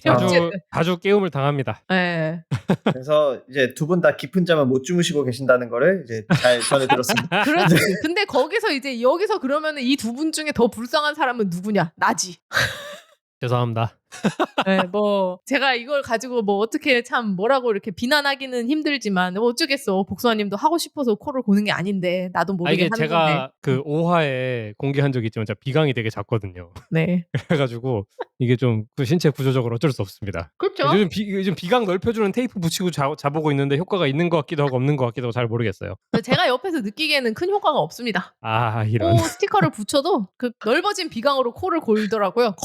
자주 깨움을 당합니다.
네.
그래서 이제 두 분 다 깊은 잠을 못 주무시고 계신다는 거를 이제 잘 전해 들었습니다.
그렇지. 근데 거기서 이제 여기서 그러면은 이 두 분 중에 더 불쌍한 사람은 누구냐? 나지.
죄송합니다.
네, 뭐 제가 이걸 가지고 뭐 어떻게 참 뭐라고 이렇게 비난하기는 힘들지만 어쩌겠어. 복숭아님도 하고 싶어서 코를 고는 게 아닌데 나도 모르게 하는
제가
건데.
그 5화에 공개한 적이 있지만 제가 비강이 되게 작거든요.
네.
그래가지고 이게 좀 그 신체 구조적으로 어쩔 수 없습니다.
그렇죠.
요즘 비강 넓혀주는 테이프 붙이고 자보고 있는데 효과가 있는 것 같기도 하고 없는 것 같기도 하고 잘 모르겠어요.
제가 옆에서 느끼기에는 큰 효과가 없습니다.
이런.
코 스티커를 붙여도 그 넓어진 비강으로 코를 골더라고요.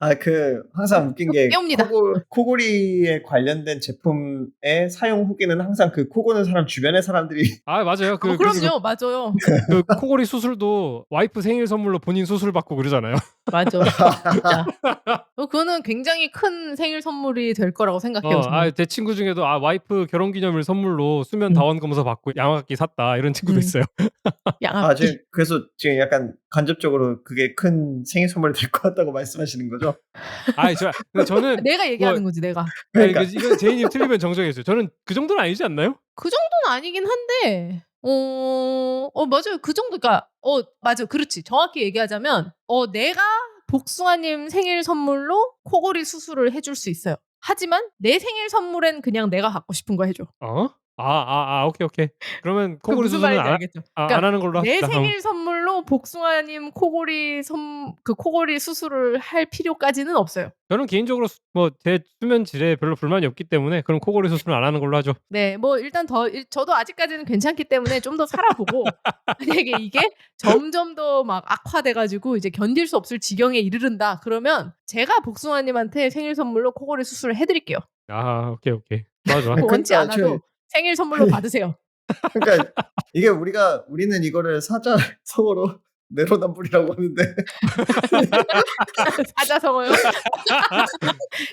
항상 웃긴 게
깨웁니다.
코골이에 관련된 제품의 사용 후기는 항상 그 코 고는 사람 주변의 사람들이
아 맞아요.
그럼요. 맞아요.
그 코골이 수술도 와이프 생일 선물로 본인 수술 받고 그러잖아요.
맞아. 진짜. 그거는 굉장히 큰 생일 선물이 될 거라고 생각해요. 저는.
제 친구 중에도 와이프 결혼기념일 선물로 수면
음.
다원검사 받고 양압기 샀다 이런 친구도 있어요.
양압기.
그래서 지금 약간 간접적으로 그게 큰 생일 선물이 될 것 같다고 말씀하시는 거죠?
근데 저는
내가 얘기하는 거지 내가.
그러니까.
이건 제이님 틀리면 정정해주세요. 저는 그 정도는 아니지 않나요?
그 정도는 아니긴 한데 맞아요. 그 정도 맞아. 그렇지. 정확히 얘기하자면 내가 복숭아님 생일 선물로 코골이 수술을 해줄 수 있어요. 하지만 내 생일 선물엔 그냥 내가 갖고 싶은 거 해줘.
오케이. 그러면
그
코골이
무슨
수술은
말인지 알겠죠?
안 하는 걸로
내
합시다.
생일 선물로 복숭아님 코골이 코골이 수술을 할 필요까지는 없어요.
저는 개인적으로 제 수면 질에 별로 불만이 없기 때문에 그럼 코골이 수술은 안 하는 걸로 하죠.
네. 일단 저도 아직까지는 괜찮기 때문에 좀 더 살아보고 만약에 이게 점점 더 막 악화돼 가지고 이제 견딜 수 없을 지경에 이르른다. 그러면 제가 복숭아님한테 생일 선물로 코골이 수술을 해 드릴게요.
오케이. 좋아.
원치
그러니까
않아도 생일 선물로 받으세요.
그러니까 이게 우리는 이거를 사자성어로 내로남불이라고 하는데
사자성어요?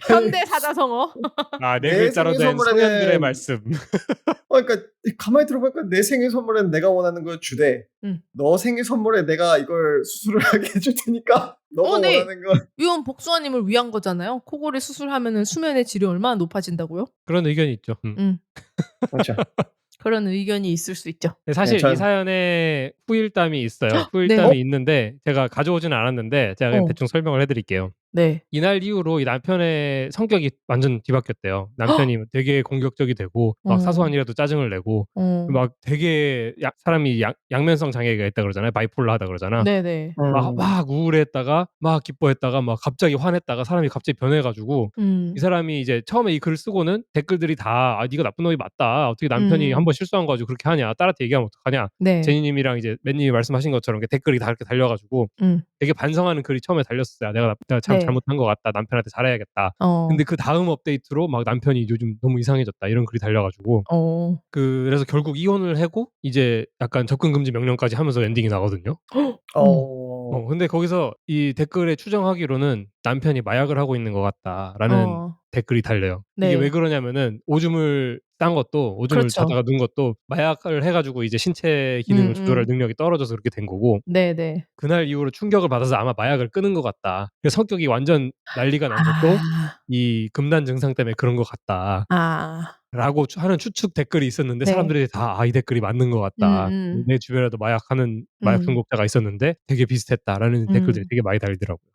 현대 사자성어.
네
내
글자로
생일
된 소년들의
선물에는
말씀.
그러니까 가만히 들어보니까 내 생일 선물엔 내가 원하는 걸 주되 너 생일 선물에 내가 이걸 수술을 하게 해줄 테니까 너가
네.
원하는 건
이건 복숭아님을 위한 거잖아요. 코골이 수술하면은 수면의 질이 얼마나 높아진다고요?
그런 의견이 있죠.
그렇죠.
그런 의견이 있을 수 있죠.
사실
네,
이 사연에 후일담이 있어요.
네.
후일담이 있는데 제가 가져오지는 않았는데 제가 그냥 대충 설명을 해드릴게요.
네.
이날 이후로 이 남편의 성격이 완전 뒤바뀌었대요. 남편이 되게 공격적이 되고 막 사소한 일에도 짜증을 내고 막 되게 사람이 양면성 장애가 있다 그러잖아요. 바이폴러하다 그러잖아.
네네.
막 우울해했다가 막 기뻐했다가 막 갑자기 화냈다가 사람이 갑자기 변해가지고 이 사람이 이제 처음에 이 글을 쓰고는 댓글들이 다 네가 나쁜 놈이 맞다. 어떻게 남편이 한번 실수한 거 가지고 그렇게 하냐. 딸한테 얘기하면 어떡하냐.
네.
제니님이랑 이제 맨님이 말씀하신 것처럼 댓글이 다 이렇게 달려가지고 되게 반성하는 글이 처음에 달렸어요. 내가 참 잘못한 것 같다. 남편한테 잘해야겠다. 근데 그 다음 업데이트로 막 남편이 요즘 너무 이상해졌다. 이런 글이 달려가지고 그래서 결국 이혼을 하고 이제 약간 접근 금지 명령까지 하면서 엔딩이 나거든요. 근데 거기서 이 댓글에 추정하기로는 남편이 마약을 하고 있는 것 같다라는 댓글이 달려요.
네.
이게 왜 그러냐면은 오줌을
그렇죠.
자다가 눈 것도 마약을 해가지고 이제 신체 기능을 조절할 능력이 떨어져서 그렇게 된 거고.
네네.
그날 이후로 충격을 받아서 아마 마약을 끊은 것 같다. 그래서 성격이 완전 난리가 난 것도 이 금단 증상 때문에 그런 것 같다. 라고 하는 추측 댓글이 있었는데
네.
사람들이 다 이 댓글이 맞는 것 같다. 내 주변에도 마약 중독자가 있었는데 되게 비슷했다라는 댓글들이 되게 많이 달리더라고요.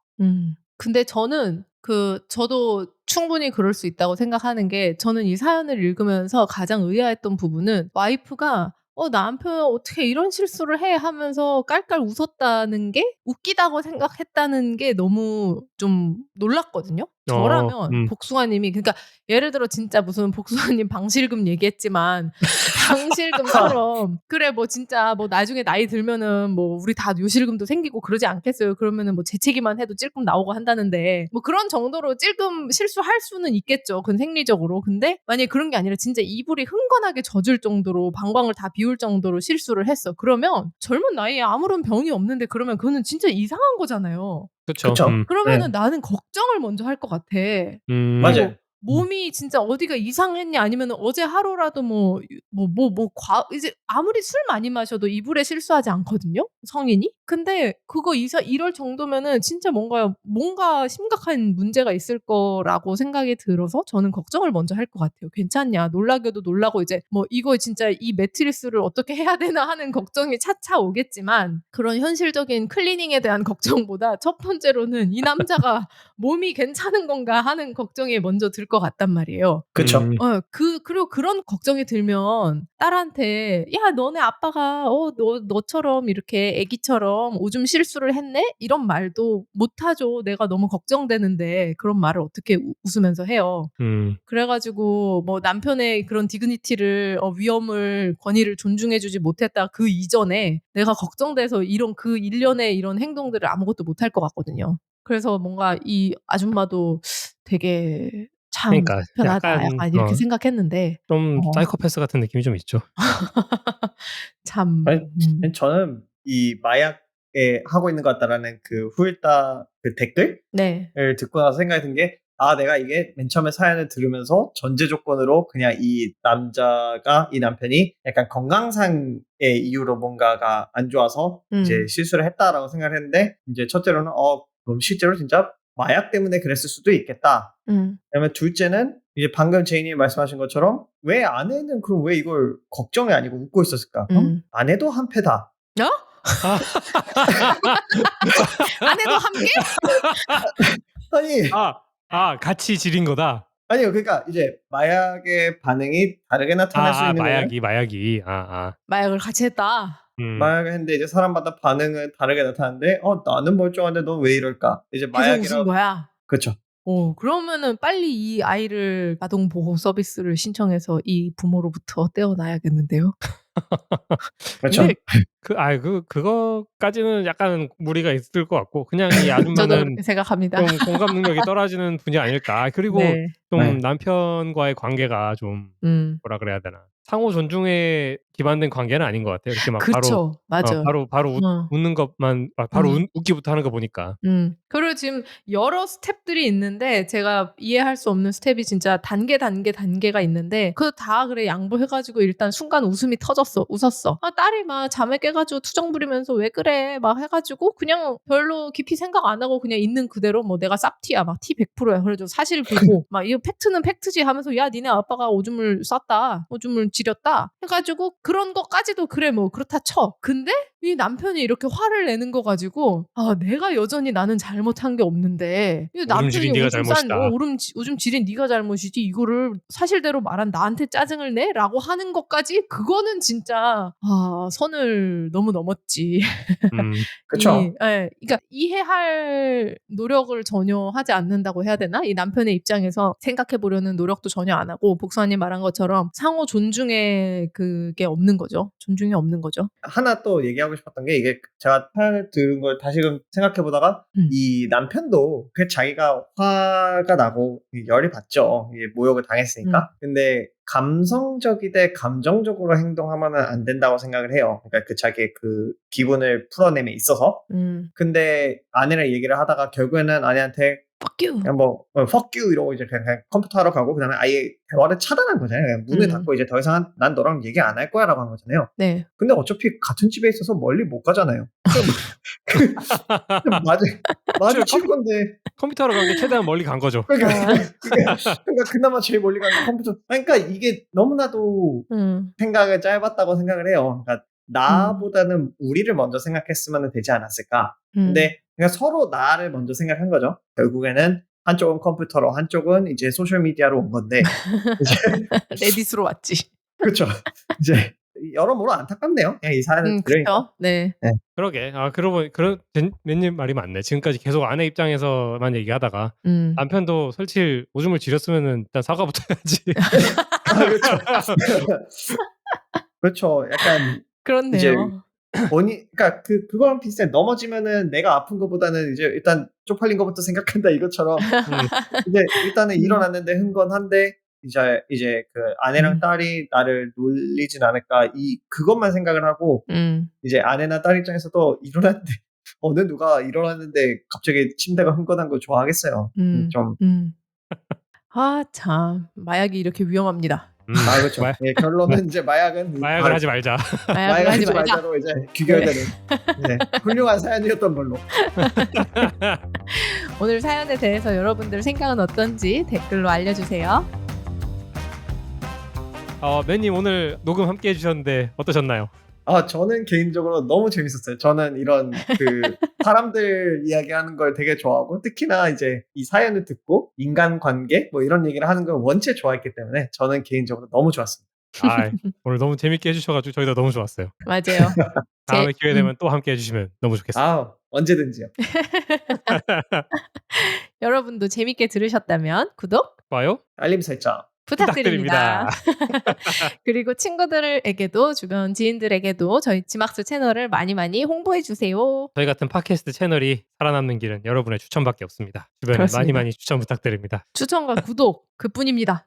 근데 저도 충분히 그럴 수 있다고 생각하는 게 저는 이 사연을 읽으면서 가장 의아했던 부분은 와이프가 남편 어떻게 이런 실수를 해 하면서 깔깔 웃었다는 게 웃기다고 생각했다는 게 너무 좀 놀랐거든요. 저라면 복숭아님이 그러니까 예를 들어 진짜 무슨 복숭아님 방실금 얘기했지만 방실금처럼 그래 뭐 진짜 뭐 나중에 나이 들면은 뭐 우리 다 요실금도 생기고 그러지 않겠어요. 그러면은 뭐 재채기만 해도 찔끔 나오고 한다는데 뭐 그런 정도로 찔끔 실수할 수는 있겠죠. 그건 생리적으로. 근데 만약에 그런 게 아니라 진짜 이불이 흥건하게 젖을 정도로 방광을 다 비울 정도로 실수를 했어. 그러면 젊은 나이에 아무런 병이 없는데 그러면 그거는 진짜 이상한 거잖아요.
그쵸.
그러면은 나는 걱정을 먼저 할 것 같아.
맞아요.
몸이 진짜 어디가 이상했냐 아니면 어제 하루라도 이제 아무리 술 많이 마셔도 이불에 실수하지 않거든요. 성인이. 근데 그거 이럴 정도면은 진짜 뭔가 심각한 문제가 있을 거라고 생각이 들어서 저는 걱정을 먼저 할 것 같아요. 괜찮냐? 놀라게도 놀라고 이제 뭐 이거 진짜 이 매트리스를 어떻게 해야 되나 하는 걱정이 차차 오겠지만 그런 현실적인 클리닝에 대한 걱정보다 첫 번째로는 이 남자가 몸이 괜찮은 건가 하는 걱정이 먼저 들 것 같단 말이에요.
그쵸.
그리고 그런 걱정이 들면 딸한테 야 너네 아빠가 너처럼 이렇게 애기처럼 오줌 실수를 했네? 이런 말도 못하죠. 내가 너무 걱정되는데 그런 말을 어떻게 웃으면서 해요. 그래가지고 뭐 남편의 그런 디그니티를 위험을 권위를 존중해주지 못했다 그 이전에 내가 걱정돼서 이런 그 일련의 이런 행동들을 아무것도 못할 것 같거든요. 그래서 뭔가 이 아줌마도 되게 참
그러니까
편하다.
약간
약간 이렇게 생각했는데
좀
어.
사이코패스 같은 느낌이 좀 있죠.
참.
아니, 저는 이 마약에 하고 있는 것 같다라는 그 후일다 그 댓글을
네.
듣고 나서 생각이 든 게, 아, 내가 이게 맨 처음에 사연을 들으면서 전제 조건으로 그냥 이 남편이 약간 건강상의 이유로 뭔가가 안 좋아서 이제 실수를 했다라고 생각을 했는데, 이제 첫째로는 그럼 실제로 진짜 마약 때문에 그랬을 수도 있겠다. 그다음에 둘째는 이제 방금 제이님이 말씀하신 것처럼 왜 아내는 그럼 왜 이걸 걱정이 아니고 웃고 있었을까? 그럼 아내도 한패다.
어? 아내도 함께?
아니,
같이 지린 거다.
아니요. 그러니까 이제 마약의 반응이 다르게 나타날 수 있는 거예요.
마약이.
마약을 같이 했다.
마약을 했는데 이제 사람마다 반응은 다르게 나타나는데, 나는 멀쩡한데 넌 왜 이럴까? 이제
해서 웃은 거야.
그렇죠.
그러면은 빨리 이 아이를 아동 보호 서비스를 신청해서 이 부모로부터 떼어놔야겠는데요.
그렇죠.
근데 그거까지는 약간 무리가 있을 것 같고, 그냥 이
저도
아줌마는
그렇게 생각합니다.
좀 공감 능력이 떨어지는 분이 아닐까. 그리고
네.
좀 남편과의 관계가 좀 뭐라 그래야 되나, 상호 존중에 기반된 관계는 아닌 것 같아요. 이렇게 막
그쵸. 맞아요.
바로 웃는 것만 바로 웃기부터 하는 거 보니까.
그리고 지금 여러 스텝들이 있는데 제가 이해할 수 없는 스텝이 진짜 단계가 있는데 그거 다 그래 양보해가지고 일단 순간 웃음이 터졌어. 웃었어. 딸이 막 잠에 깨가지고 투정 부리면서 왜 그래 막 해가지고 그냥 별로 깊이 생각 안 하고 그냥 있는 그대로 뭐 내가 쌉티야 막 티 100%야. 그래가지고 사실 보고 막 이거 팩트는 팩트지 하면서 야 니네 아빠가 오줌을 쌌다. 오줌을 지렸다. 해가지고 그런 것까지도 그래 뭐 그렇다 쳐. 근데 이 남편이 이렇게 화를 내는 거 가지고 내가 여전히 나는 잘못한 게 없는데 이 남편이
지린 네가 잘못이다.
오줌 지린 네가 잘못이지 이거를 사실대로 말한 나한테 짜증을 내? 라고 하는 것까지 그거는 진짜 선을 너무 넘었지.
그렇죠.
그러니까 이해할 노력을 전혀 하지 않는다고 해야 되나? 이 남편의 입장에서 생각해 보려는 노력도 전혀 안 하고 복수아님 말한 것처럼 상호 존중의 그게 없는 거죠. 존중이 없는 거죠.
하나 또 얘기하고 싶었던 게, 이게 제가 사연을 들은 걸 다시금 생각해 보다가 이 남편도 그 자기가 화가 나고 열이 받죠. 이게 모욕을 당했으니까. 근데 감성적이되 감정적으로 행동하면은 안 된다고 생각을 해요. 그러니까 그 자기의 그 기분을 풀어냄에 있어서. 근데 아내랑 얘기를 하다가 결국에는 아내한테
fuck you.
그냥 뭐 fuck you 이러고 이제 그냥 컴퓨터 하러 가고, 그다음에 아예 대화를 차단한 거잖아요. 그냥 문을 닫고 이제 더 이상 난 너랑 얘기 안 할 거야라고 한 거잖아요.
네.
근데 어차피 같은 집에 있어서 멀리 못 가잖아요. 마주칠 건데.
컴퓨터로 간 게 최대한 멀리 간 거죠.
그러니까 그나마 제일 멀리 가는 컴퓨터. 그러니까 이게 너무나도 생각을 짧았다고 생각을 해요. 그러니까 나보다는 우리를 먼저 생각했으면 되지 않았을까. 근데 그냥 서로 나를 먼저 생각한 거죠. 결국에는 한쪽은 컴퓨터로, 한쪽은 이제 소셜 미디어로 온 건데.
레딧으로 왔지.
그렇죠. 이제 여러모로 안타깝네요. 그냥 이 사연을 들으니까.
네.
그러게. 그러고 맨님 말이 맞네. 지금까지 계속 아내 입장에서만 얘기하다가 남편도 솔직히 오줌을 지렸으면은 일단 사과부터 해야지.
그렇죠. 그렇죠. 약간
그렇네요.
이제 그러니까 그거랑 비슷해. 넘어지면은 내가 아픈 것보다는 이제 일단 쪽팔린 것부터 생각한다 이것처럼. 이제 일단은 일어났는데 흥건한데 이제 그 아내랑 딸이 나를 놀리진 않을까, 그것만 생각을 하고, 이제 아내나 딸 입장에서도 일어났는데 어느 누가 일어났는데 갑자기 침대가 흥건한 걸 좋아하겠어요. 좀.
참 마약이 이렇게 위험합니다.
그렇죠. 예, 결론은 이제 마약을
하지 말자.
마약을 하지
말자로 이제 귀결되는 훌륭한 사연이었던 걸로.
오늘 사연에 대해서 여러분들 생각은 어떤지 댓글로 알려주세요.
맨님 오늘 녹음 함께 해주셨는데 어떠셨나요?
저는 개인적으로 너무 재밌었어요. 저는 이런 사람들 이야기하는 걸 되게 좋아하고, 특히나 이제 이 사연을 듣고 인간관계 뭐 이런 얘기를 하는 걸 원체 좋아했기 때문에 저는 개인적으로 너무 좋았습니다.
오늘 너무 재밌게 해주셔가지고 저희도 너무 좋았어요.
맞아요.
다음에 기회 되면 또 함께 해주시면 너무 좋겠습니다.
언제든지요.
여러분도 재밌게 들으셨다면 구독,
좋아요,
알림 설정
부탁드립니다. 그리고 친구들에게도 주변 지인들에게도 저희 지막스 채널을 많이 많이 홍보해 주세요.
저희 같은 팟캐스트 채널이 살아남는 길은 여러분의 추천밖에 없습니다. 주변에
그렇습니다.
많이 많이 추천 부탁드립니다.
추천과 구독 그뿐입니다.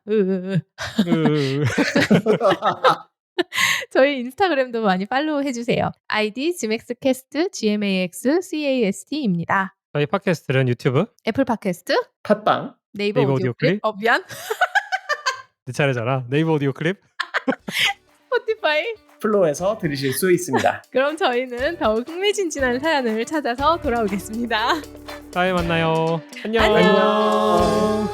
저희 인스타그램도 많이 팔로우 해주세요. 아이디 지맥스캐스트 GMAXCAST입니다.
저희 팟캐스트는 유튜브,
애플 팟캐스트,
팟빵,
네이버 오디오 클립, 미안.
내 차례잖아. 네이버 오디오 클립,
스포티파이.
플로우에서 들으실 수 있습니다.
그럼 저희는 더욱 흥미진진한 사연을 찾아서 돌아오겠습니다.
다음에 만나요. 안녕.
안녕.